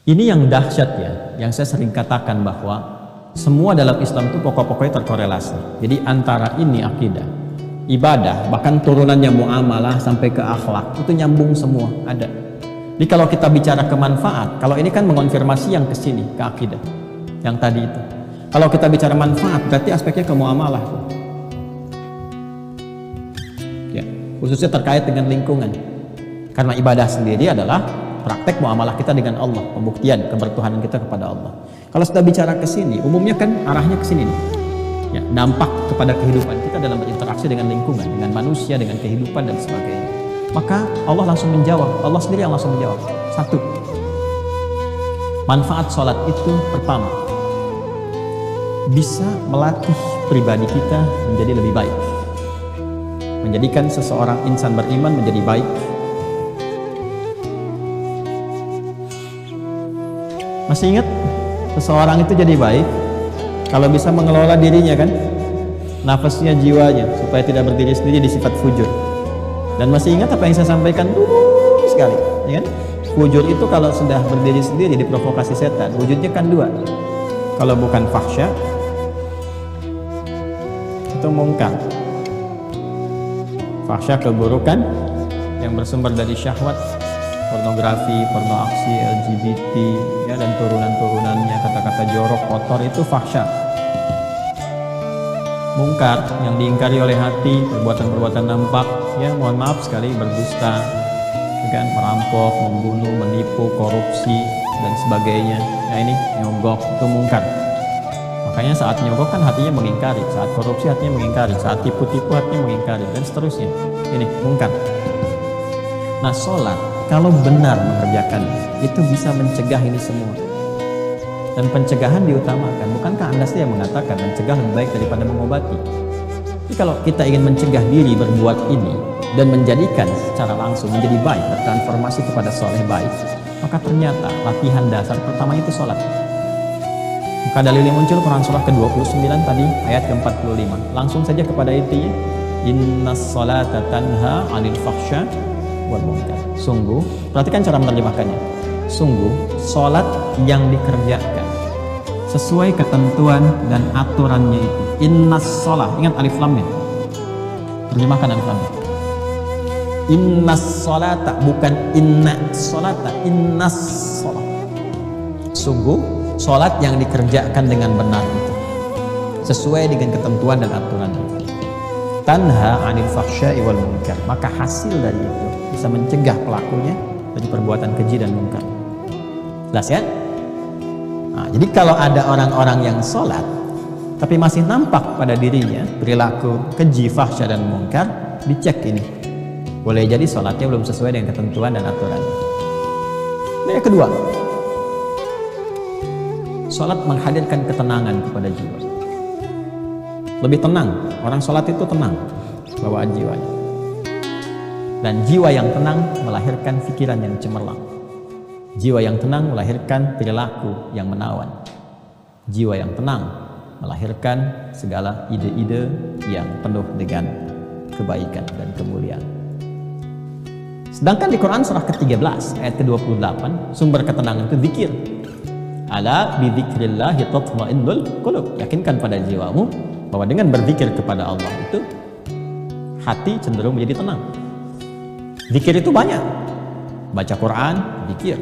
Ini yang dahsyat ya, yang saya sering katakan bahwa semua dalam Islam itu pokok-pokoknya terkorelasi. Jadi antara ini akidah, ibadah, bahkan turunannya muamalah sampai ke akhlak, itu nyambung semua, ada. Jadi kalau kita bicara ke manfaat, kalau ini kan mengonfirmasi yang ke sini, ke akidah, yang tadi itu. Kalau kita bicara manfaat, berarti aspeknya ke muamalah. Ya, khususnya terkait dengan lingkungan. Karena ibadah sendiri adalah praktek muamalah kita dengan Allah, pembuktian kebertuhanan kita kepada Allah. Kalau sudah bicara ke sini, umumnya kan arahnya ke sini nih. Ya, dampak kepada kehidupan kita dalam berinteraksi dengan lingkungan, dengan manusia, dengan kehidupan dan sebagainya. Maka Allah langsung menjawab, Allah sendiri yang langsung menjawab. Satu, manfaat sholat itu pertama, bisa melatih pribadi kita menjadi lebih baik, menjadikan seseorang insan beriman menjadi baik. Masih ingat seseorang itu jadi baik kalau bisa mengelola dirinya kan, nafasnya, jiwanya, supaya tidak berdiri sendiri di sifat fujur. Dan masih ingat apa yang saya sampaikan dulu sekali, ya kan? Fujur itu kalau sudah berdiri sendiri diprovokasi setan, wujudnya kan dua. Kalau bukan fahsya, itu mungkar. Fahsya keburukan yang bersumber dari syahwat, pornografi, porno aksi, LGBT, ya, dan turunan-turunannya, kata-kata jorok, kotor, itu fahsya. Mungkar yang diingkari oleh hati, perbuatan-perbuatan nampak, ya mohon maaf sekali, berdusta, kan, merampok, membunuh, menipu, korupsi, dan sebagainya. Nah ini nyogok, itu mungkar. Makanya saat nyogok kan hatinya mengingkari, saat korupsi hatinya mengingkari, saat tipu-tipu hatinya mengingkari, dan seterusnya. Ini mungkar. Nah sholat, kalau benar mengerjakannya, itu bisa mencegah ini semua. Dan pencegahan diutamakan. Bukankah Anda sih yang mengatakan mencegah lebih baik daripada mengobati? Jadi kalau kita ingin mencegah diri berbuat ini dan menjadikan secara langsung menjadi baik, bertransformasi kepada soleh baik, maka ternyata latihan dasar pertama itu sholat. Maka dalilnya muncul Quran surah ke-29 tadi, ayat ke-45. Langsung saja kepada intinya. Innas sholata tanha 'anil fahsya wal munkar. Sungguh, perhatikan cara menerjemahkannya. Sungguh, sholat yang dikerjakan sesuai ketentuan dan aturannya itu. Innas sholat, ingat alif lamnya. Terjemahkan alif lamnya. Innas sholata, bukan inna sholata, innas sholat. Sungguh, sholat yang dikerjakan dengan benar itu sesuai dengan ketentuan dan aturan itu. Tanha 'anil fahsya'i wal munkar. Maka hasil dari itu bisa mencegah pelakunya dari perbuatan keji dan munkar. Jelas ya? Nah, jadi kalau ada orang-orang yang sholat tapi masih nampak pada dirinya perilaku keji, fahsya dan munkar, dicek ini. Boleh jadi sholatnya belum sesuai dengan ketentuan dan aturan. Nah, yang kedua, sholat menghadirkan ketenangan kepada jiwa. Lebih tenang, orang sholat itu tenang bawaan jiwanya. Dan jiwa yang tenang melahirkan pikiran yang cemerlang. Jiwa yang tenang melahirkan perilaku yang menawan. Jiwa yang tenang melahirkan segala ide-ide yang penuh dengan kebaikan dan kemuliaan. Sedangkan di Quran surah ke-13 ayat ke-28, sumber ketenangan itu zikir. Ala bidzikrillahi tatma'innul qulub. Yakinkan pada jiwamu bahwa dengan berzikir kepada Allah itu hati cenderung menjadi tenang. Zikir itu banyak. Baca Quran, zikir.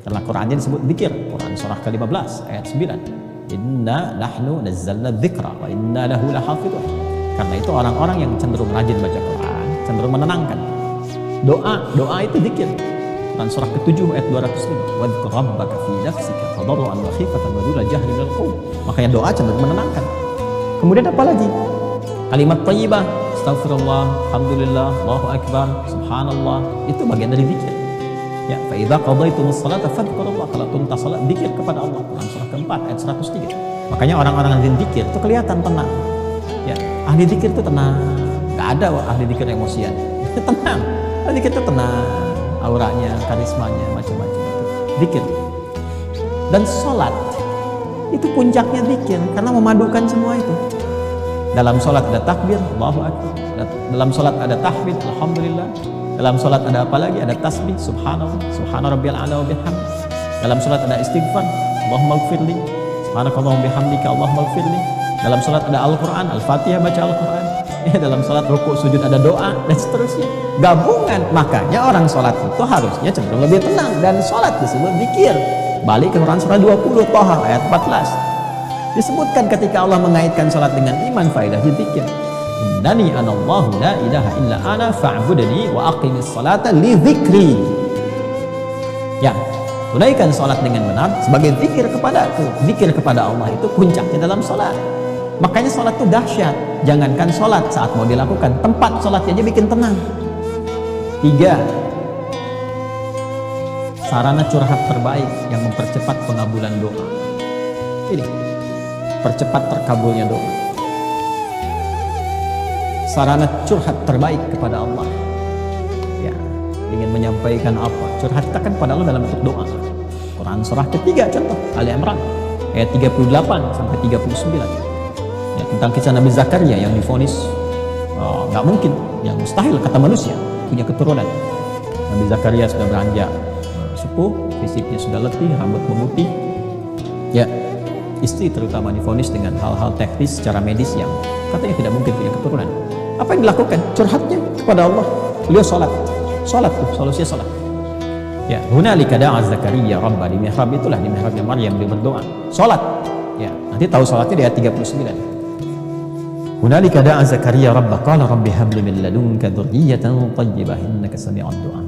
Karena Qurannya disebut zikir. Quran surah ke-15 ayat 9. Inna nahnu nazzalna dzikra wa inna lahu lahafidhun. Karena itu orang-orang yang cenderung rajin baca Quran, cenderung menenangkan. Doa itu zikir. Quran surah ke-7 ayat 205. Wadhkur rabbaka fi nafsika tadarruan wa khifatan wa duna jahri minal qaul. Makanya doa cenderung menenangkan. Kemudian apa lagi? Kalimat thayyibah, astagfirullah, alhamdulillah, Allahu akbar, subhanallah, itu bagian dari zikir. Ya, fa idza qadaytumus shalata fadhkurullah. Kalau tuntas salat, zikir kepada Allah. Quran surah ke-4 ayat 103. Makanya orang-orang yang zikir itu kelihatan tenang. Ya, ahli zikir itu tenang. Enggak ada ahli zikir emosian. Tenang. Ahli zikir itu tenang. Auranya, karismanya, macam-macam itu. Zikir. Dan salat itu puncaknya zikir karena memadukan semua itu. Dalam sholat ada takbir, Allahu Akbar. Dalam sholat ada tahmid, Alhamdulillah. Dalam sholat ada apa lagi? Ada tasbih, Subhanallah, Subhana rabbiyal a'la wa bihamdihi. Dalam salat ada istighfar, Allahumma ighfirli, subhanakallahumma bihamdika, Allahumma ighfirli. Dalam salat ada Al-Quran, Al-Fatihah, baca Al-Quran. Dalam salat rukuk sujud ada doa dan seterusnya. Gabungan. Makanya orang salat itu harusnya cenderung lebih tenang, dan salat disebut zikir. Balik ke Quran surah 20 Thaha ayat 14. Disebutkan ketika Allah mengaitkan salat dengan iman, faedah zikir. Innani anallahu la ilaha illa ana fa'budni wa aqimis salata li dzikri. Ya, tunaikan salat dengan benar sebagai zikir kepadaku. Zikir kepada Allah itu puncaknya dalam salat. Makanya salat itu dahsyat. Jangankan salat saat mau dilakukan, tempat salatnya aja bikin tenang. 3. Sarana curhat terbaik yang mempercepat pengabulan doa. Ini percepat terkabulnya doa. Sarana curhat terbaik kepada Allah. Ya, ingin menyampaikan apa? Curhat kita kan pada Allah dalam bentuk doa. Quran surah ketiga contoh Ali Imran ayat 38 sampai 39. Ya, tentang kisah Nabi Zakaria yang divonis nggak mungkin, yang mustahil kata manusia punya keturunan. Nabi Zakaria sudah beranjak sepuh, fisiknya sudah letih, rambut memutih. Ya, istri terutama divonis dengan hal-hal teknis secara medis yang katanya tidak mungkin punya keturunan. Apa yang dilakukan? Curhatnya kepada Allah. Beliau sholat. Sholat tuh, solusinya sholat. Ya, hunalika da'a Zakaria Rabbah, di mihrab itulah, di mihrabnya Maryam dia berdoa. Sholat. Ya, nanti tahu sholatnya di ayat 39. Hunalika da'a Zakaria Rabbah qala rabbi habli min ladunka dzurriyyatan thayyibah innaka sami'ud du'a.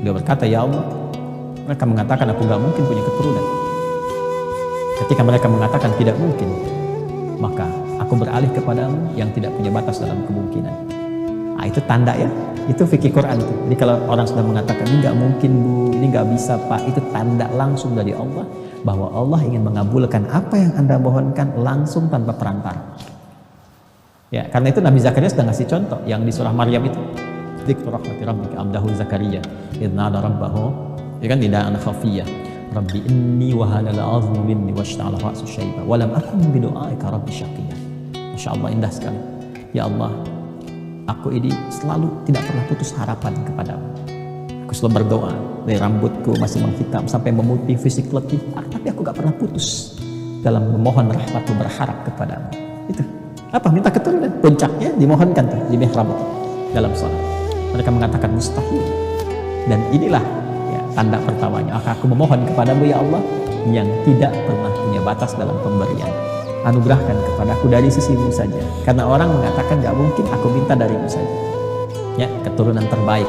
Dia berkata, ya Allah, mereka mengatakan aku gak mungkin punya keturunan. Ketika mereka mengatakan tidak mungkin, maka aku beralih kepadamu yang tidak punya batas dalam kemungkinan. Nah, itu tanda ya, itu fikih Quran tuh. Jadi kalau orang sudah mengatakan ini nggak mungkin bu, ini nggak bisa pak, itu tanda langsung dari Allah bahwa Allah ingin mengabulkan apa yang anda mohonkan langsung tanpa perantara. Ya, karena itu Nabi Zakaria sudah ngasih contoh yang di surah Maryam itu. Dzikru rahmati rabbika abdahu Zakaria idh nada rabbahu, ya kan, nidaan khafiyah. Rabbi inni wa hanal 'azmu minni washta'ala ra'su syaiba wa lam akun bi du'aika rabbi syaqiyya. Masyaallah, indah sekali. Ya Allah, aku ini selalu tidak pernah putus harapan kepadamu. Aku selalu berdoa dari rambutku masih menghitam sampai memutih, fisik letih, tapi aku gak pernah putus dalam memohon rahmatmu, berharap kepadamu. Itu apa? Minta keturunan. Puncaknya dimohonkan tuh di mihrab dalam salat. Mereka mengatakan mustahil. Dan inilah tanda pertamanya, aku memohon kepadamu ya Allah yang tidak pernah punya batas dalam pemberian. Anugerahkan kepadaku dari sisimu saja. Karena orang mengatakan gak mungkin, aku minta darimu saja. Ya, keturunan terbaik.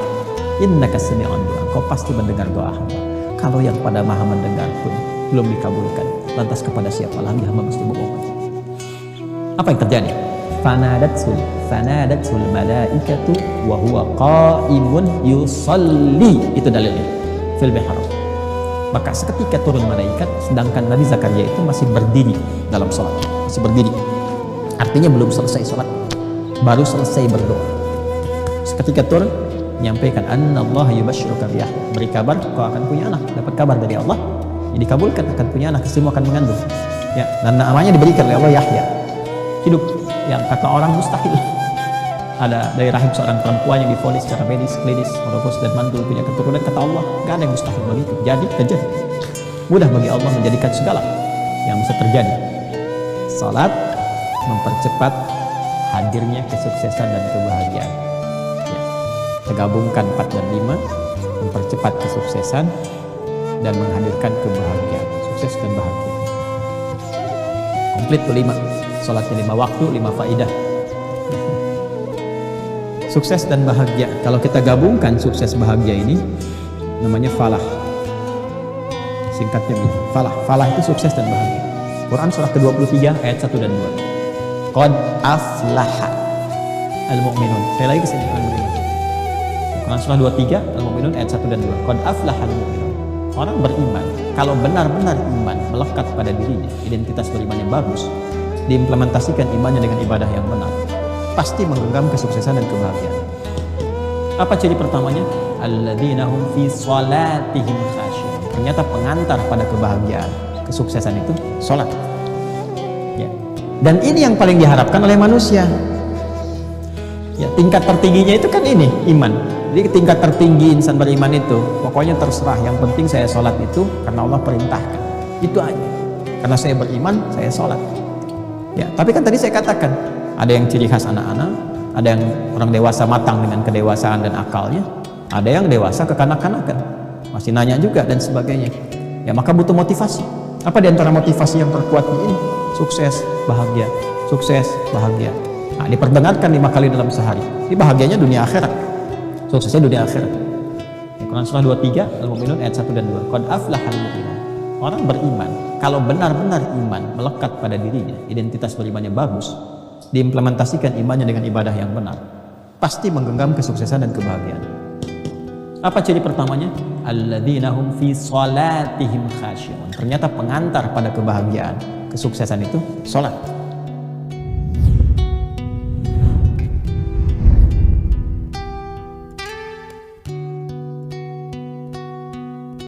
Innaka sami'ud du'a, kau pasti mendengar doa hamba. Kalau yang pada maha mendengar pun belum dikabulkan, lantas kepada siapa lagi hamba mesti memohon? Apa yang terjadi? Fanadatul malaikatu wa huwa qa'imun yusalli. Itu dalilnya fil mihrab. Maka seketika turun malaikat, sedangkan Nabi Zakaria itu masih berdiri dalam sholat, masih berdiri. Artinya belum selesai sholat, baru selesai berdoa. Seketika turun, menyampaikan Annallaha yubashshiruka bi Yahya, beri kabar kau akan punya anak, dapat kabar dari Allah, yang dikabulkan akan punya anak, istrimu akan mengandung. Ya, dan namanya diberikan oleh Allah Yahya, hidup, yang kata orang mustahil. Ada dari rahim seorang perempuan yang divonis secara medis, klinis, menopause dan mandul punya keturunan, kata Allah gak ada yang mustahil begitu. Jadi terjadi. Mudah bagi Allah menjadikan segala yang bisa terjadi. Salat mempercepat hadirnya kesuksesan dan kebahagiaan. Ya. Tergabungkan 4 dan 5, mempercepat kesuksesan dan menghadirkan kebahagiaan, sukses dan bahagia. Komplit tuh 5. Salatnya 5 waktu, 5 faidah. Sukses dan bahagia. Kalau kita gabungkan sukses bahagia ini namanya falah. Singkatnya begini, falah. Falah itu sukses dan bahagia. Quran surah ke-23 ayat 1 dan 2. Qad aflaha al-mu'minun. Saya lagi kesini Quran surah 23 al-mu'minun ayat 1 dan 2. Qad aflaha al-mu'minun. Orang beriman, kalau benar-benar iman melekat pada dirinya, identitas berimannya bagus, diimplementasikan imannya dengan ibadah yang benar, pasti menggenggam kesuksesan dan kebahagiaan. Apa ciri pertamanya? Alladzina hum fi shalatihim khashi'un. Ternyata pengantar pada kebahagiaan, kesuksesan itu salat. Ya. Dan ini yang paling diharapkan oleh manusia. Ya, tingkat tertingginya itu kan ini, iman. Jadi tingkat tertinggi insan beriman itu pokoknya terserah, yang penting saya sholat itu karena Allah perintahkan, itu aja. Karena saya beriman saya sholat. Ya, tapi kan tadi saya katakan ada yang ciri khas anak-anak, ada yang orang dewasa matang dengan kedewasaan dan akalnya, ada yang dewasa kekanak-kanakan, masih nanya juga dan sebagainya. Ya, maka butuh motivasi. Apa di antara motivasi yang terkuat ini? Sukses, bahagia, sukses, bahagia. Nah, diperdengarkan 5 kali dalam sehari. Ini bahagianya dunia akhirat, suksesnya dunia akhirat. Quran surah 23 Al-Mu'minun ayat 1 dan 2. Qad aflahal mu'minun. Orang beriman, kalau benar-benar iman melekat pada dirinya, identitas berimannya bagus, diimplementasikan imannya dengan ibadah yang benar, pasti menggenggam kesuksesan dan kebahagiaan. Apa ciri pertamanya? Alladzina hum fi salatihim khasyi'un. Ternyata pengantar pada kebahagiaan, kesuksesan itu salat.